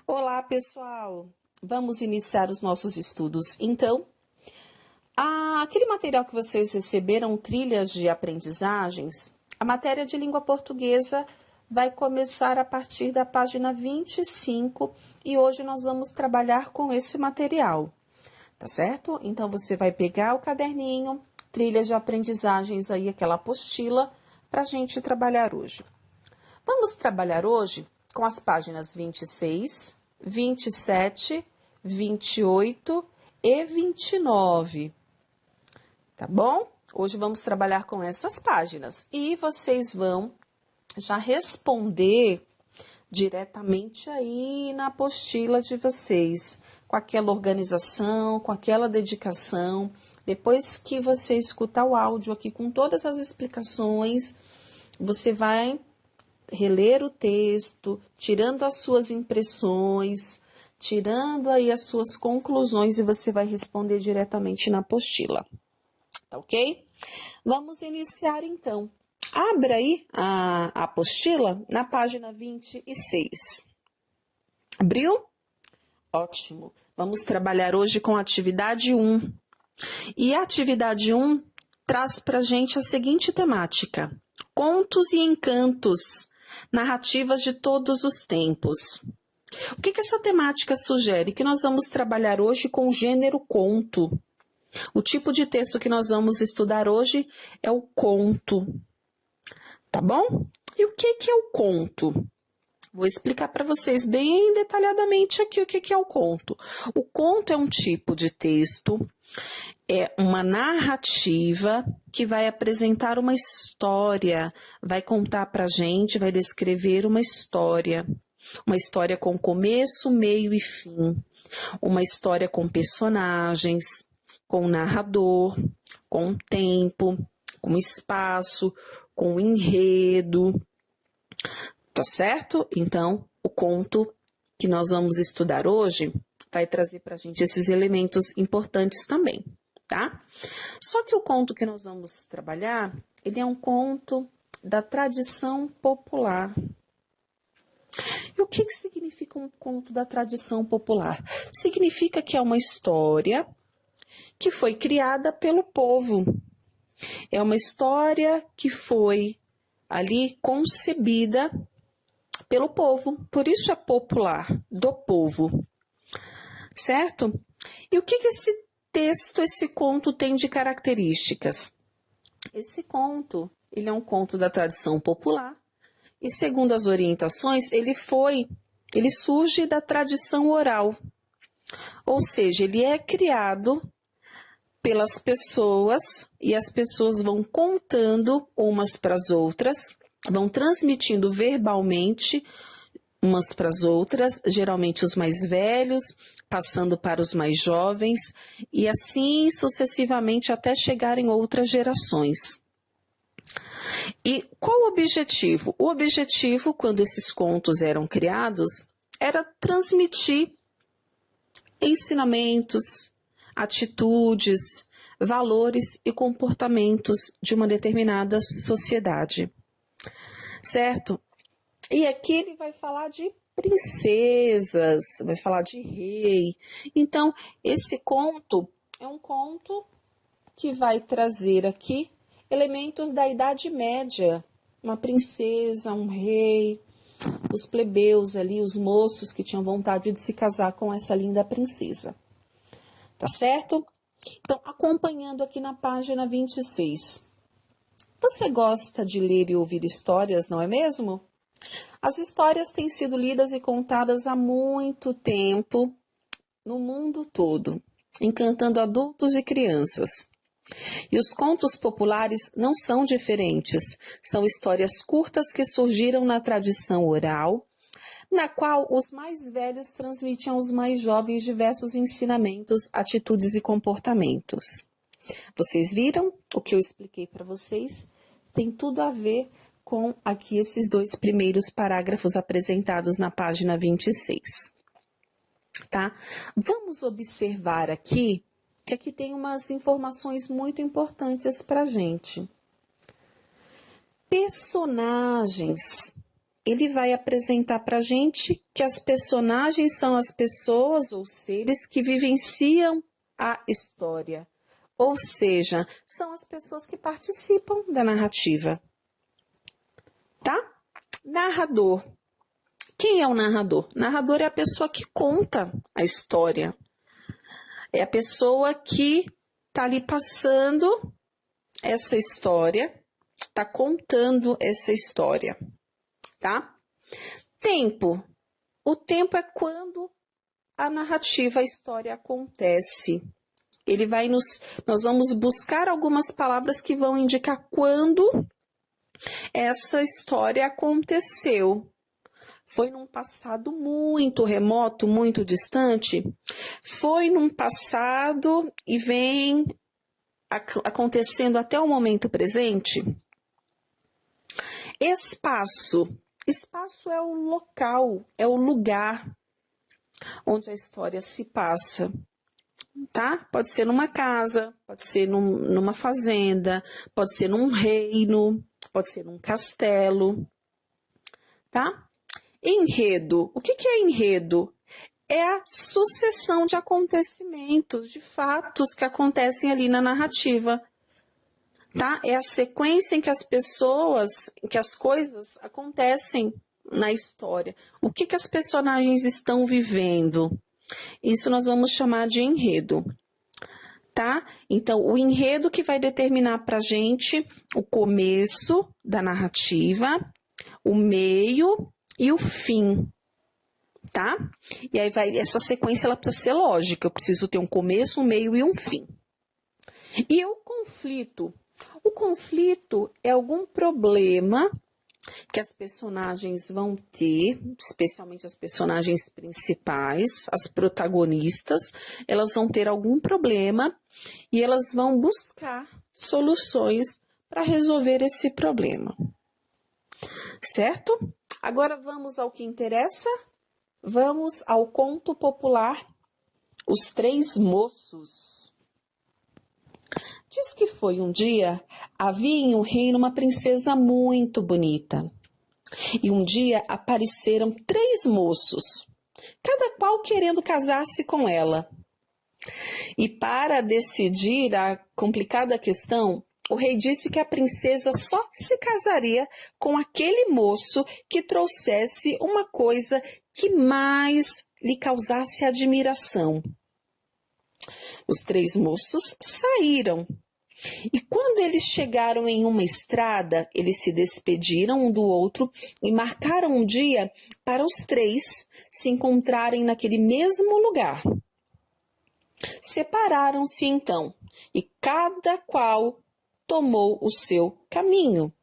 Olá, pessoal! Vamos iniciar os nossos estudos. Então, aquele material que vocês receberam, trilhas de aprendizagens, a matéria de língua portuguesa vai começar a partir da página 25 e hoje nós vamos trabalhar com esse material, tá certo? Então, você vai pegar o caderninho, trilhas de aprendizagens aí, aquela apostila, para a gente trabalhar hoje. Vamos trabalhar hoje com as páginas 26, 27, 28 e 29, tá bom? Hoje vamos trabalhar com essas páginas e vocês vão já responder diretamente aí na apostila de vocês, com aquela organização, com aquela dedicação. Depois que você escutar o áudio aqui com todas as explicações, você vai reler o texto, tirando as suas impressões, tirando aí as suas conclusões e você vai responder diretamente na apostila, tá ok? Vamos iniciar então. Abra aí a apostila na página 26. Abriu? Ótimo. Vamos trabalhar hoje com a atividade 1. E a atividade 1 traz pra gente a seguinte temática: contos e encantos, narrativas de todos os tempos. O que essa temática sugere? Que nós vamos trabalhar hoje com o gênero conto. O tipo de texto que nós vamos estudar hoje é o conto, tá bom? E o que é o conto? Vou explicar para vocês bem detalhadamente aqui o que é o conto. O conto é um tipo de texto, é uma narrativa que vai apresentar uma história, vai contar pra gente, vai descrever uma história com começo, meio e fim, uma história com personagens, com narrador, com tempo, com espaço, com enredo, tá certo? Então, o conto que nós vamos estudar hoje vai trazer pra gente esses elementos importantes também, tá? Só que o conto que nós vamos trabalhar, ele é um conto da tradição popular. E o que significa um conto da tradição popular? Significa que é uma história que foi criada pelo povo. É uma história que foi ali concebida pelo povo, por isso é popular, do povo, certo? E o que esse texto, esse conto tem de características? Esse conto, ele é um conto da tradição popular e, segundo as orientações, ele surge da tradição oral, ou seja, ele é criado pelas pessoas e as pessoas vão contando umas para as outras, vão transmitindo verbalmente umas para as outras, geralmente os mais velhos, passando para os mais jovens, e assim sucessivamente até chegar em outras gerações. E qual o objetivo? O objetivo, quando esses contos eram criados, era transmitir ensinamentos, atitudes, valores e comportamentos de uma determinada sociedade, certo? E aqui ele vai falar de princesas, vai falar de rei. Então, esse conto é um conto que vai trazer aqui elementos da Idade Média. Uma princesa, um rei, os plebeus ali, os moços que tinham vontade de se casar com essa linda princesa. Tá certo? Então, acompanhando aqui na página 26. Você gosta de ler e ouvir histórias, não é mesmo? As histórias têm sido lidas e contadas há muito tempo no mundo todo, encantando adultos e crianças. E os contos populares não são diferentes, são histórias curtas que surgiram na tradição oral, na qual os mais velhos transmitiam aos mais jovens diversos ensinamentos, atitudes e comportamentos. Vocês viram o que eu expliquei para vocês? Tem tudo a ver com aqui esses dois primeiros parágrafos apresentados na página 26, tá? Vamos observar aqui que aqui tem umas informações muito importantes para a gente. Personagens ele vai apresentar para a gente que as personagens são as pessoas ou seres que vivenciam a história. Ou seja, são as pessoas que participam da narrativa. Tá? Narrador. Quem é o narrador? Narrador é a pessoa que conta a história. É a pessoa que está ali passando essa história, está contando essa história. Tá? Tempo. O tempo é quando a narrativa, a história acontece. Nós vamos buscar algumas palavras que vão indicar quando essa história aconteceu. Foi num passado muito remoto, muito distante? Foi num passado e vem acontecendo até o momento presente? Espaço. Espaço é o local, é o lugar onde a história se passa, tá? Pode ser numa casa, pode ser numa fazenda, pode ser num reino, pode ser num castelo, tá? Enredo. O que é enredo? É a sucessão de acontecimentos, de fatos que acontecem ali na narrativa. Tá? É a sequência em que as coisas acontecem na história. O que as personagens estão vivendo? Isso nós vamos chamar de enredo. Tá? Então, o enredo que vai determinar para a gente o começo da narrativa, o meio e o fim. Tá? E aí essa sequência ela precisa ser lógica. Eu preciso ter um começo, um meio e um fim. E o conflito? O conflito é algum problema que as personagens vão ter, especialmente as personagens principais, as protagonistas, elas vão ter algum problema e elas vão buscar soluções para resolver esse problema. Certo? Agora vamos ao que interessa? Vamos ao conto popular Os Três Moços. Diz que foi um dia, havia em um reino uma princesa muito bonita. E um dia apareceram 3 moços, cada qual querendo casar-se com ela. E para decidir a complicada questão, o rei disse que a princesa só se casaria com aquele moço que trouxesse uma coisa que mais lhe causasse admiração. Os 3 moços saíram. E quando eles chegaram em uma estrada, eles se despediram um do outro e marcaram um dia para os 3 se encontrarem naquele mesmo lugar. Separaram-se então, e cada qual tomou o seu caminho.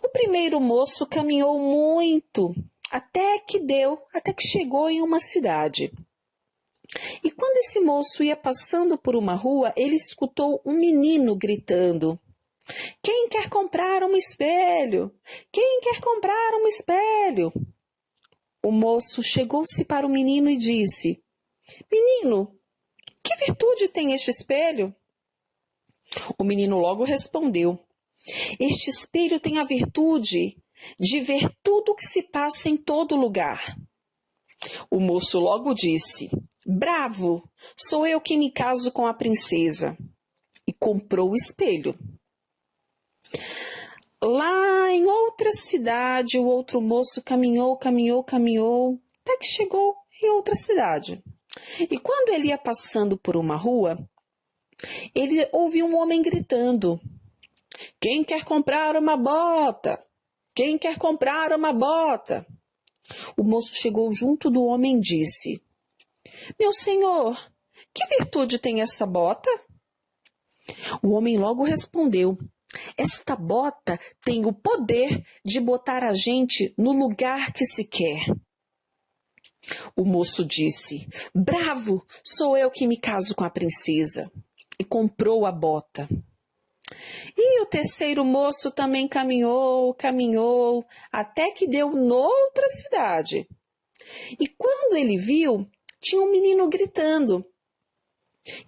O primeiro moço caminhou muito, até que chegou em uma cidade. E quando esse moço ia passando por uma rua, ele escutou um menino gritando: "Quem quer comprar um espelho? Quem quer comprar um espelho?" O moço chegou-se para o menino e disse: "Menino, que virtude tem este espelho?" O menino logo respondeu: "Este espelho tem a virtude de ver tudo o que se passa em todo lugar." O moço logo disse: "Bravo, sou eu que me caso com a princesa." E comprou o espelho. Lá em outra cidade, o outro moço caminhou, até que chegou em outra cidade. E quando ele ia passando por uma rua, ele ouviu um homem gritando: "Quem quer comprar uma bota? Quem quer comprar uma bota?" O moço chegou junto do homem e disse: "Meu senhor, que virtude tem essa bota?" O homem logo respondeu: "Esta bota tem o poder de botar a gente no lugar que se quer." O moço disse: "Bravo, sou eu que me caso com a princesa." E comprou a bota. E o terceiro moço também caminhou, até que deu noutra cidade. E quando ele viu, tinha um menino gritando: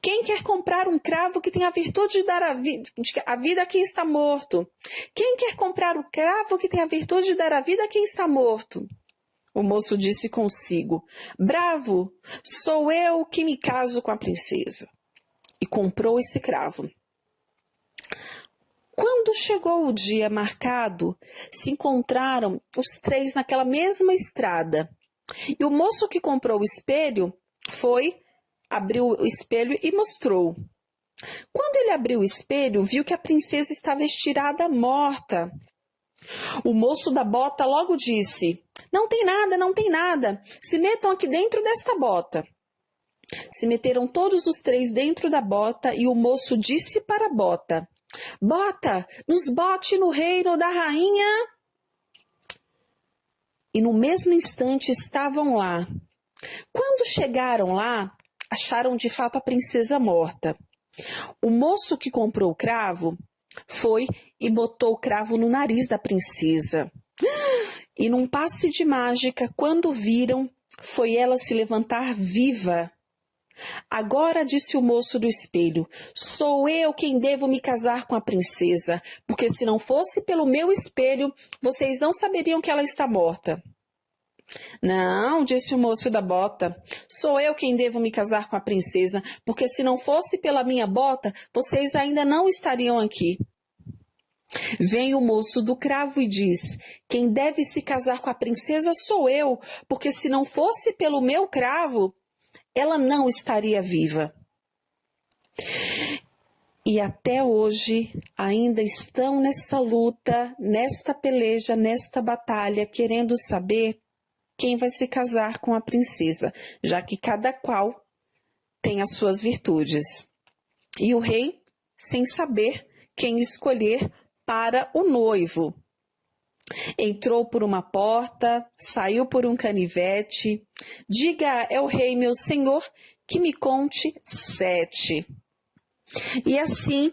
Quem quer comprar um cravo que tem a virtude de dar a vida a quem está morto? Quem quer comprar o cravo que tem a virtude de dar a vida a quem está morto? O moço disse consigo: bravo, sou eu que me caso com a princesa. E comprou esse cravo. Quando chegou o dia marcado, se encontraram os três naquela mesma estrada. E o moço que comprou o espelho abriu o espelho e mostrou. Quando ele abriu o espelho, viu que a princesa estava estirada, morta. O moço da bota logo disse: não tem nada, não tem nada. Se metam aqui dentro desta bota. Se meteram todos os três dentro da bota e o moço disse para a bota: bota, nos bote no reino da rainha. E no mesmo instante estavam lá. Quando chegaram lá, acharam de fato a princesa morta. O moço que comprou o cravo foi e botou o cravo no nariz da princesa. E num passe de mágica, quando viram, foi ela se levantar viva. Agora, disse o moço do espelho, sou eu quem devo me casar com a princesa, porque se não fosse pelo meu espelho, vocês não saberiam que ela está morta. Não, disse o moço da bota, sou eu quem devo me casar com a princesa, porque se não fosse pela minha bota, vocês ainda não estariam aqui. Vem o moço do cravo e diz, quem deve se casar com a princesa sou eu, porque se não fosse pelo meu cravo, ela não estaria viva. E até hoje ainda estão nessa luta, nesta peleja, nesta batalha, querendo saber quem vai se casar com a princesa, já que cada qual tem as suas virtudes. E o rei, sem saber quem escolher para o noivo, entrou por uma porta, saiu por um canivete. Diga ao rei, meu senhor, que me conte 7. E assim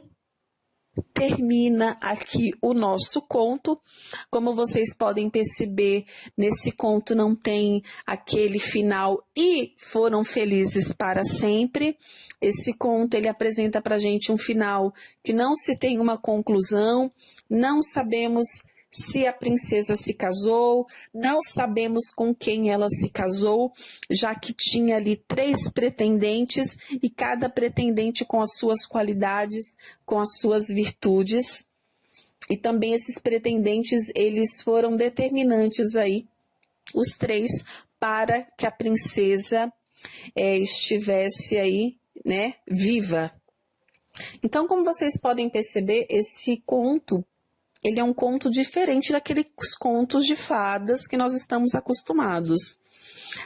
termina aqui o nosso conto. Como vocês podem perceber, nesse conto não tem aquele final e foram felizes para sempre. Esse conto ele apresenta para a gente um final que não se tem uma conclusão, não sabemos se a princesa se casou, não sabemos com quem ela se casou, já que tinha ali 3 pretendentes e cada pretendente com as suas qualidades, com as suas virtudes. E também esses pretendentes, eles foram determinantes aí, os 3, para que a princesa estivesse aí, né, viva. Então, como vocês podem perceber, esse conto ele é um conto diferente daqueles contos de fadas que nós estamos acostumados,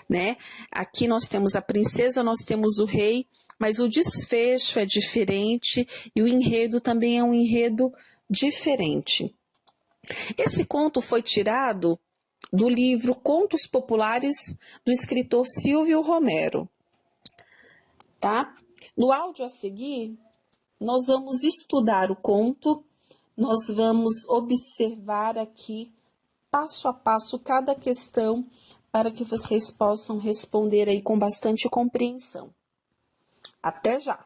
né? Aqui nós temos a princesa, nós temos o rei, mas o desfecho é diferente e o enredo também é um enredo diferente. Esse conto foi tirado do livro Contos Populares do escritor Silvio Romero, tá? No áudio a seguir, nós vamos estudar o conto. Nós vamos observar aqui, passo a passo, cada questão para que vocês possam responder aí com bastante compreensão. Até já!